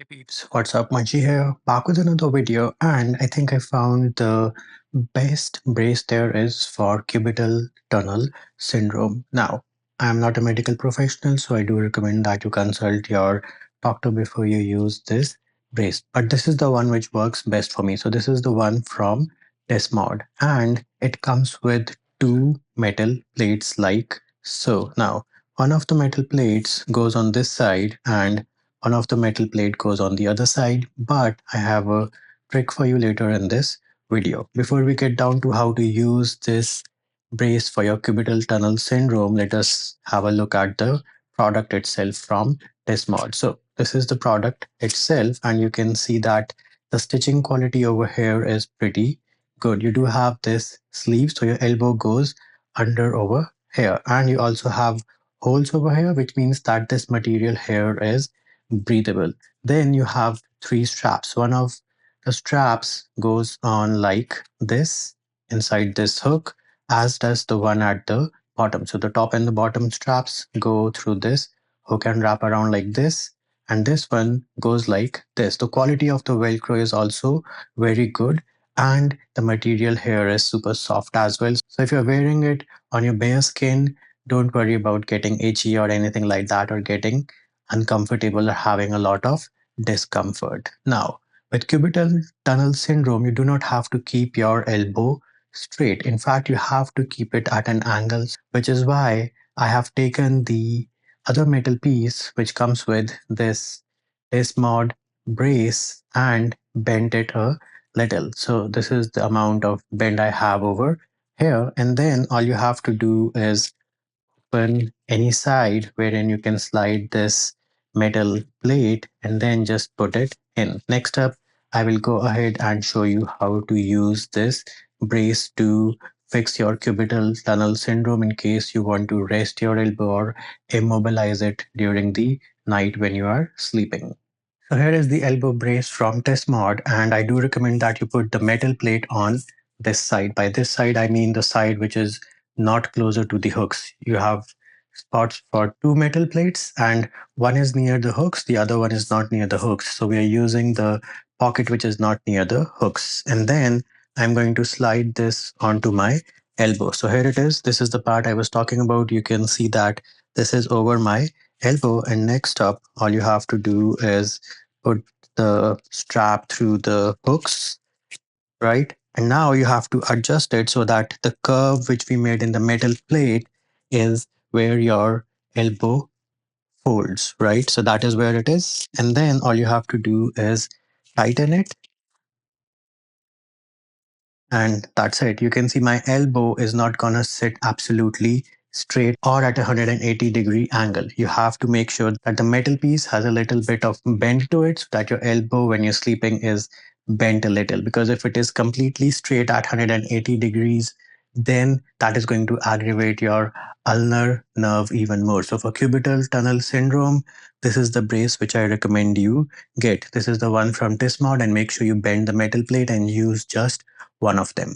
Hey peeps, what's up? Munchie here, back with another video, and I think I found the best brace there is for cubital tunnel syndrome. Now, I'm not a medical professional, so I do recommend that you consult your doctor before you use this brace. But this is the one which works best for me. So this is the one from Tismod, and it comes with two metal plates like so. Now, one of the metal plates goes on this side and one of the metal plate goes on the other side, but I have a trick for you later in this video. Before we get down to how to use this brace for your cubital tunnel syndrome, let us have a look at the product itself from Tismod. So this is the product itself, and you can see that the stitching quality over here is pretty good. You do have this sleeve, so your elbow goes under over here, and you also have holes over here, which means that this material here is breathable. Then you have three straps. One of the straps goes on like this inside this hook, as does the one at the bottom. So the top and the bottom straps go through this hook and wrap around like this. And this one goes like this. The quality of the Velcro is also very good. And the material here is super soft as well. So if you're wearing it on your bare skin, don't worry about getting itchy or anything like that, or getting uncomfortable or having a lot of discomfort. Now, with cubital tunnel syndrome, you do not have to keep your elbow straight. In fact, you have to keep it at an angle, which is why I have taken the other metal piece which comes with this Tismod brace and bent it a little. So this is the amount of bend I have over here. And then all you have to do is open any side wherein you can slide this metal plate and then just put it in. Next up, I will go ahead and show you how to use this brace to fix your cubital tunnel syndrome in case you want to rest your elbow or immobilize it during the night when you are sleeping. So here is the elbow brace from Tismod, and I do recommend that you put the metal plate on this side. By this side, I mean the side which is not closer to the hooks. You have spots for two metal plates, and one is near the hooks, the other one is not near the hooks. So we are using the pocket which is not near the hooks. And then I'm going to slide this onto my elbow. So here it is. This is the part I was talking about. You can see that this is over my elbow, and next up all you have to do is put the strap through the hooks, right? And now you have to adjust it so that the curve which we made in the metal plate is where your elbow folds, right? So that is where it is. And then all you have to do is tighten it, and that's it. You can see my elbow is not gonna sit absolutely straight or at a 180-degree angle. You have to make sure that the metal piece has a little bit of bend to it so that your elbow when you're sleeping is bent a little, because if it is completely straight at 180 degrees, then that is going to aggravate your ulnar nerve even more. So for cubital tunnel syndrome, this is the brace which I recommend you get. This is the one from Tismod, and make sure you bend the metal plate and use just one of them.